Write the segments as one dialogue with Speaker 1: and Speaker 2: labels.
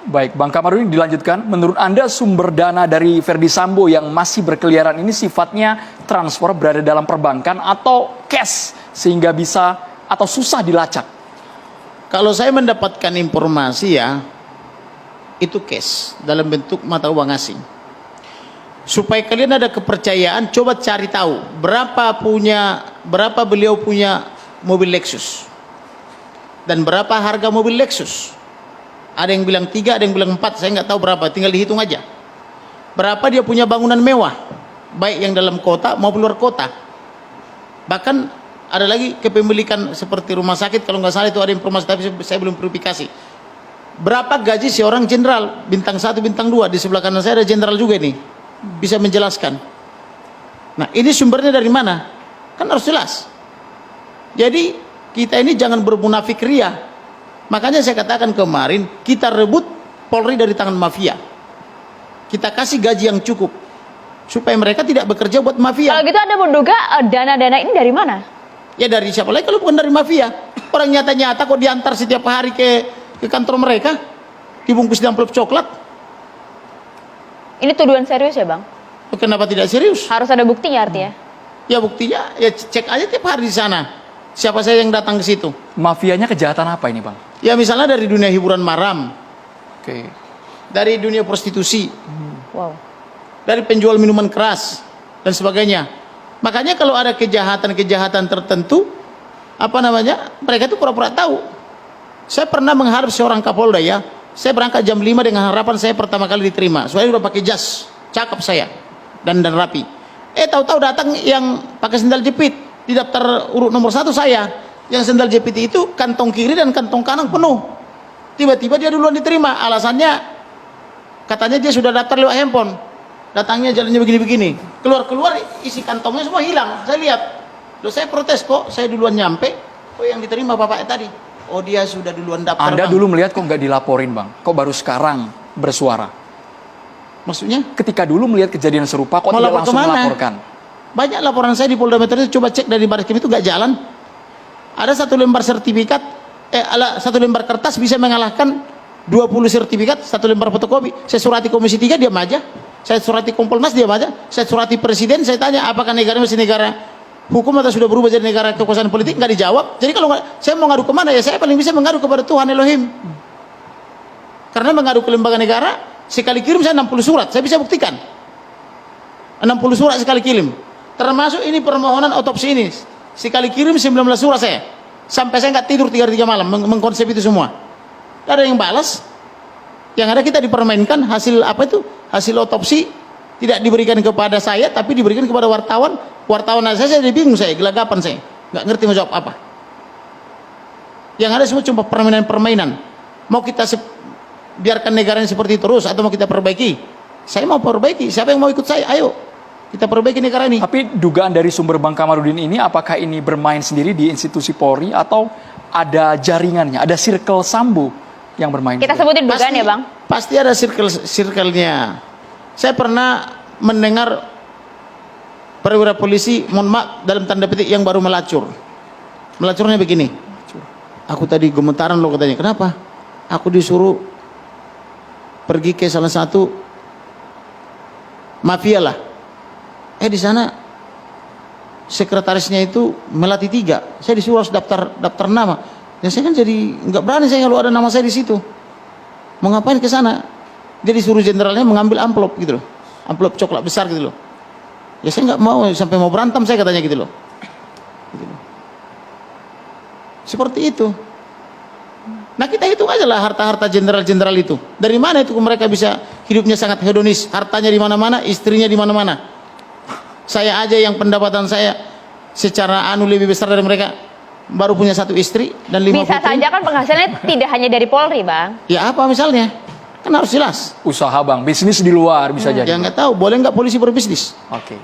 Speaker 1: Baik, Bang Kamarudin dilanjutkan. Menurut Anda sumber dana dari Verdi Sambo yang masih berkeliaran ini sifatnya transfer berada dalam perbankan atau cash sehingga bisa atau susah dilacak?
Speaker 2: Kalau saya mendapatkan informasi ya, itu cash dalam bentuk mata uang asing. Supaya kalian ada kepercayaan, coba cari tahu berapa beliau punya mobil Lexus dan berapa harga mobil Lexus. Ada yang bilang 3, ada yang bilang 4, saya nggak tahu berapa, tinggal dihitung aja. Berapa dia punya bangunan mewah, baik yang dalam kota maupun luar kota. Bahkan ada lagi kepemilikan seperti rumah sakit, kalau nggak salah itu ada informasi, tapi saya belum verifikasi. Berapa gaji seorang jenderal, bintang 1, bintang 2, di sebelah kanan saya ada jenderal juga nih, bisa menjelaskan. Nah ini sumbernya dari mana? Kan harus jelas. Jadi kita ini jangan bermunafik ria. Makanya saya katakan kemarin, kita rebut Polri dari tangan mafia. Kita kasih gaji yang cukup supaya mereka tidak bekerja buat mafia.
Speaker 3: Kalau gitu Anda menduga dana-dana ini dari mana?
Speaker 2: Ya dari siapa lagi kalau bukan dari mafia? Orang nyata-nyata kok diantar setiap hari ke kantor mereka, dibungkus di amplop coklat.
Speaker 3: Ini tuduhan serius ya Bang?
Speaker 2: Kenapa tidak serius?
Speaker 3: Harus ada buktinya artinya?
Speaker 2: Ya buktinya, ya cek aja tiap hari di sana. Siapa saya yang datang ke situ?
Speaker 1: Mafianya kejahatan apa ini, Bang?
Speaker 2: Ya misalnya dari dunia hiburan malam,
Speaker 1: Oke.
Speaker 2: dari dunia prostitusi,
Speaker 3: Wow.
Speaker 2: dari penjual minuman keras dan sebagainya. Makanya kalau ada kejahatan-kejahatan tertentu, mereka itu pura-pura tahu. Saya pernah mengharap seorang Kapolda ya. Saya berangkat jam 5 dengan harapan saya pertama kali diterima. Soalnya udah pakai jas, cakep saya dan rapi. Tahu-tahu datang yang pakai sendal jepit, di daftar urut nomor 1 saya. Yang sendal jepit itu kantong kiri dan kantong kanan penuh. Tiba-tiba dia duluan diterima. Alasannya katanya dia sudah daftar lewat handphone. Datangnya jalannya begini-begini. Keluar-keluar isi kantongnya semua hilang. Saya lihat. Loh saya protes kok. Saya duluan nyampe. Kok yang diterima bapaknya tadi? Oh dia sudah duluan daftar.
Speaker 1: Anda
Speaker 2: Bang.
Speaker 1: dulu melihat kok nggak dilaporin, Bang? Kok baru sekarang bersuara?
Speaker 2: Maksudnya?
Speaker 1: Ketika dulu melihat kejadian serupa kok tidak langsung melaporkan?
Speaker 2: Banyak laporan saya di Polda Metro itu, coba cek dari Barreskrim itu nggak jalan. Ada satu lembar sertifikat, satu lembar kertas bisa mengalahkan 20 sertifikat, satu lembar fotokopi. Saya surati Komisi 3, diam aja. Saya surati Kompolnas, diam aja. Saya surati Presiden, saya tanya apakah negara masih negara hukum atau sudah berubah jadi negara kekuasaan politik, nggak dijawab. Jadi kalau saya mau ngadu kemana ya, saya paling bisa mengadu kepada Tuhan Elohim. Karena mengadu ke lembaga negara, sekali kirim saya 60 surat, saya bisa buktikan. 60 surat sekali kirim. Termasuk ini permohonan otopsi ini. Sekali kirim 19 surat saya. Sampai saya nggak tidur 3 malam mengkonsep itu semua. Tidak ada yang balas. Yang ada kita dipermainkan hasil hasil otopsi tidak diberikan kepada saya tapi diberikan kepada wartawan. Wartawan saya bingung, saya gelagapan, saya nggak ngerti mau jawab apa. Yang ada semua cuma permainan-permainan. Mau kita biarkan negaranya seperti itu terus atau mau kita perbaiki? Saya mau perbaiki. Siapa yang mau ikut saya? Ayo kita perbaiki negara ini.
Speaker 1: Tapi dugaan dari sumber Bang Kamarudin ini, apakah ini bermain sendiri di institusi Polri atau ada jaringannya, ada circle Sambo yang bermain?
Speaker 3: Kita sebutin dugaan ya Bang?
Speaker 2: Pasti ada circle-nya. Saya pernah mendengar perwira polisi, mohon maaf dalam tanda petik, yang baru melacur. Melacurnya begini. Aku tadi gemetaran loh katanya. Kenapa? Aku disuruh pergi ke salah satu mafia lah. Di sana sekretarisnya itu melati 3. Saya disuruh harus daftar nama. Ya saya kan jadi nggak berani saya kalau ada nama saya di situ. Mau ngapain ke sana? Dia disuruh jenderalnya mengambil amplop gitu loh. Amplop coklat besar gitu loh. Ya saya nggak mau sampai mau berantem saya katanya gitu loh. Gitu loh. Seperti itu. Nah kita hitung aja lah harta-harta jenderal-jenderal itu. Dari mana itu mereka bisa hidupnya sangat hedonis, hartanya di mana-mana, istrinya di mana-mana. Saya aja yang pendapatan saya secara lebih besar dari mereka, baru punya 1 istri dan 5
Speaker 3: bisa
Speaker 2: putri.
Speaker 3: saja kan penghasilannya tidak hanya dari Polri Bang.
Speaker 2: Ya apa misalnya? Kan harus jelas.
Speaker 1: Usaha Bang, bisnis di luar bisa jadi.
Speaker 2: Ya nggak tahu, boleh nggak polisi berbisnis?
Speaker 1: Oke.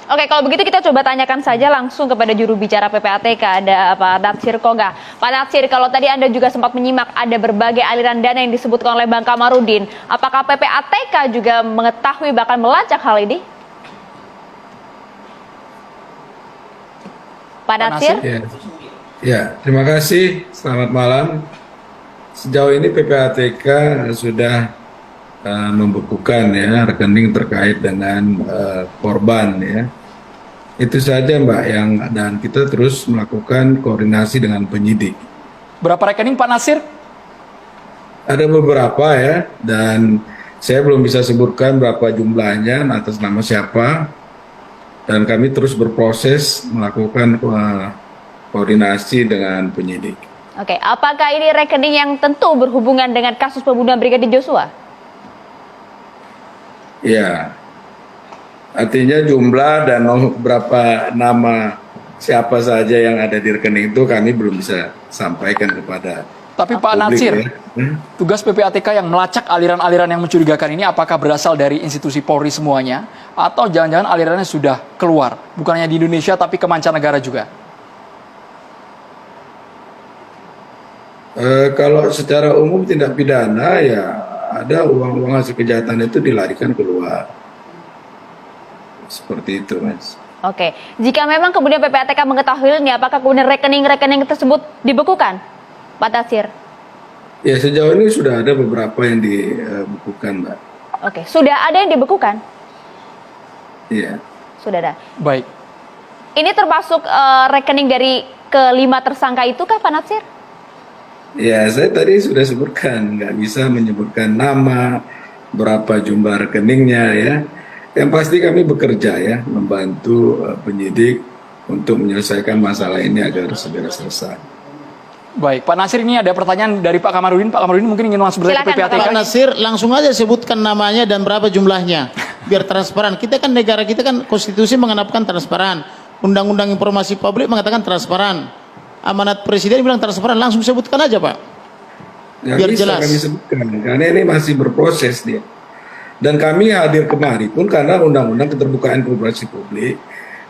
Speaker 3: Oke, kalau begitu kita coba tanyakan saja langsung kepada juru bicara PPATK, ada Pak Natsir Koga. Pak Natsir, kalau tadi Anda juga sempat menyimak ada berbagai aliran dana yang disebutkan oleh Bang Kamarudin, apakah PPATK juga mengetahui bahkan melacak hal ini? Pak Natsir?
Speaker 4: Ya, terima kasih. Selamat malam. Sejauh ini PPATK sudah membekukan ya rekening terkait dengan korban ya. Itu saja Mbak dan kita terus melakukan koordinasi dengan penyidik.
Speaker 1: Berapa rekening Pak Nasir?
Speaker 4: Ada beberapa ya, dan saya belum bisa sebutkan berapa jumlahnya atas nama siapa. Dan kami terus berproses melakukan koordinasi dengan penyidik.
Speaker 3: Oke, apakah ini rekening yang tentu berhubungan dengan kasus pembunuhan Brigadir Joshua?
Speaker 4: Ya, artinya jumlah dan berapa nama siapa saja yang ada di rekening itu kami belum bisa sampaikan kepada
Speaker 1: Tapi Pak
Speaker 4: publik,
Speaker 1: Natsir,
Speaker 4: ya.
Speaker 1: tugas PPATK yang melacak aliran-aliran yang mencurigakan ini apakah berasal dari institusi Polri semuanya atau jangan-jangan alirannya sudah keluar, bukan hanya di Indonesia tapi ke mancanegara juga?
Speaker 4: Kalau secara umum tindak pidana ya ada uang-uang hasil kejahatan itu dilarikan keluar. Seperti itu, Mas.
Speaker 3: Oke, jika memang kemudian PPATK mengetahui ini, apakah kemudian rekening-rekening tersebut dibekukan, Pak Natsir?
Speaker 4: Ya sejauh ini sudah ada beberapa yang dibekukan, Mbak.
Speaker 3: Oke, sudah ada yang dibekukan?
Speaker 4: Iya.
Speaker 3: Sudah ada.
Speaker 1: Baik.
Speaker 3: Ini termasuk rekening dari kelima tersangka itu kah, Pak Natsir?
Speaker 4: Ya, saya tadi sudah sebutkan, nggak bisa menyebutkan nama, berapa jumlah rekeningnya ya. Yang pasti kami bekerja ya, membantu penyidik untuk menyelesaikan masalah ini agar segera selesai.
Speaker 1: Baik, Pak Nasir, ini ada pertanyaan dari Pak Kamarudin. Pak Kamarudin mungkin ingin langsung bertanya ke
Speaker 3: Silakan,
Speaker 1: PPATK.
Speaker 2: Pak Nasir, langsung aja sebutkan namanya dan berapa jumlahnya, biar transparan. Kita kan negara kita kan konstitusi mengenapkan transparan, undang-undang informasi publik mengatakan transparan, amanat presiden bilang transparan. Langsung sebutkan aja Pak,
Speaker 4: Nggak
Speaker 2: biar
Speaker 4: bisa
Speaker 2: jelas.
Speaker 4: kami sebutkan, karena ini masih berproses dia. Dan kami hadir kemari pun karena undang-undang keterbukaan informasi publik,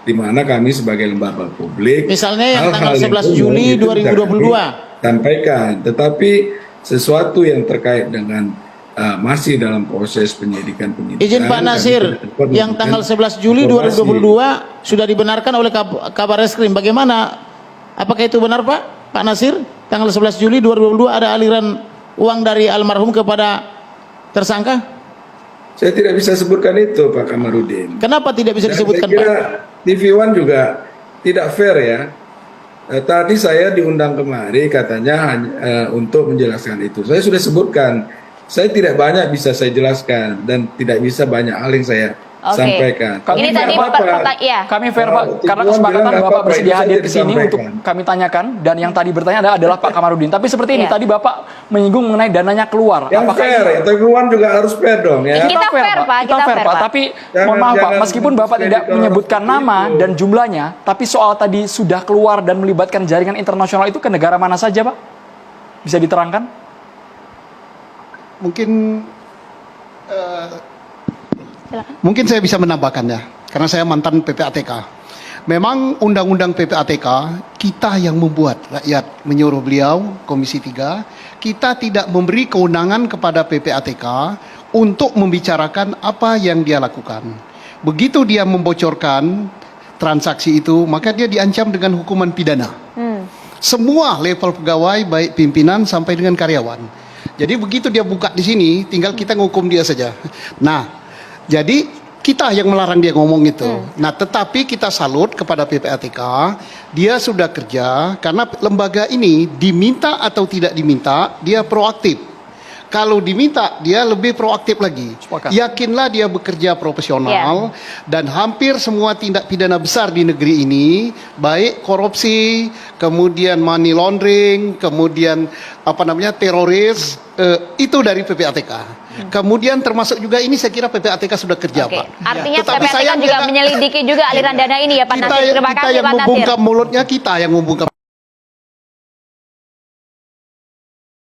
Speaker 4: di mana kami sebagai lembaga publik,
Speaker 2: Misalnya yang
Speaker 4: hal-hal
Speaker 2: tanggal 11
Speaker 4: umum
Speaker 2: Juli
Speaker 4: itu tidak
Speaker 2: 2022.
Speaker 4: kami sampaikan, tetapi sesuatu yang terkait dengan masih dalam proses penyidikan.
Speaker 2: Izin Pak
Speaker 4: kami
Speaker 2: Nasir,
Speaker 4: tidak dapat
Speaker 2: yang
Speaker 4: memberikan
Speaker 2: tanggal 11 Juli
Speaker 4: informasi.
Speaker 2: 2022 sudah dibenarkan oleh Kabar Reskrim. Bagaimana? Apakah itu benar Pak? Pak Nasir, tanggal 11 Juli 2022 ada aliran uang dari almarhum kepada tersangka?
Speaker 4: Saya tidak bisa sebutkan itu Pak Kamarudin.
Speaker 2: Kenapa tidak bisa
Speaker 4: Dan
Speaker 2: disebutkan
Speaker 4: saya kira
Speaker 2: Pak?
Speaker 4: TV One juga tidak fair ya. Tadi saya diundang kemari katanya untuk menjelaskan itu. Saya sudah sebutkan, saya tidak banyak bisa saya jelaskan dan tidak bisa banyak hal yang saya sampaikan.
Speaker 3: Ini tadi ya.
Speaker 1: Kami fair Pak, karena
Speaker 4: Tujuan
Speaker 1: kesepakatan
Speaker 4: bilang
Speaker 1: Bapak
Speaker 4: apa-apa,
Speaker 1: bersedia
Speaker 4: itu saja
Speaker 1: hadir ke sini
Speaker 4: disampaikan.
Speaker 1: untuk kami tanyakan, dan yang tadi bertanya adalah Pak Kamarudin. Tapi seperti ini,
Speaker 3: Iya.
Speaker 1: tadi Bapak menyinggung mengenai dananya keluar.
Speaker 4: Yang fair, ya, TV One juga harus fair dong ya.
Speaker 3: Kita fair, Pak.
Speaker 1: Kita
Speaker 3: Kita
Speaker 1: fair,
Speaker 3: fair,
Speaker 1: Pak.
Speaker 3: Pak.
Speaker 1: Tapi
Speaker 4: Jangan-
Speaker 1: mohon maaf Pak,
Speaker 4: jangan
Speaker 1: meskipun Bapak tidak
Speaker 4: mendiskreditkan
Speaker 1: menyebutkan
Speaker 4: orang
Speaker 1: nama
Speaker 4: seperti itu.
Speaker 1: dan jumlahnya, tapi soal tadi sudah keluar dan melibatkan jaringan internasional itu ke negara mana saja Pak? Bisa diterangkan?
Speaker 5: Mungkin
Speaker 3: Silakan.
Speaker 5: mungkin saya bisa menambahkannya karena saya mantan PPATK. Memang undang-undang PPATK kita yang membuat, rakyat menyuruh beliau Komisi 3, kita tidak memberi kewenangan kepada PPATK untuk membicarakan apa yang dia lakukan. Begitu dia membocorkan transaksi itu, maka dia diancam dengan hukuman pidana. Semua level pegawai, baik pimpinan sampai dengan karyawan. Jadi begitu dia buka di sini, tinggal kita ngukum dia saja. Nah, jadi kita yang melarang dia ngomong itu. Nah, tetapi kita salut kepada PPATK, dia sudah kerja karena lembaga ini diminta atau tidak diminta, dia proaktif. Kalau diminta, dia lebih proaktif lagi.
Speaker 1: Sepakat.
Speaker 5: Yakinlah dia bekerja profesional dan hampir semua tindak pidana besar di negeri ini, baik korupsi, kemudian money laundering, kemudian teroris, itu dari PPATK. Kemudian termasuk juga ini saya kira PPATK sudah kerja,
Speaker 3: Oke.
Speaker 5: Pak.
Speaker 3: Artinya
Speaker 5: Tetapi
Speaker 3: PPATK
Speaker 5: sayang
Speaker 3: juga
Speaker 5: dia-
Speaker 3: menyelidiki juga aliran dana ini ya Pak
Speaker 5: kita,
Speaker 3: Natsir. Terima
Speaker 5: kita
Speaker 3: kasih
Speaker 5: yang
Speaker 3: Pak Natsir.
Speaker 5: membungkam mulutnya, kita yang membungkam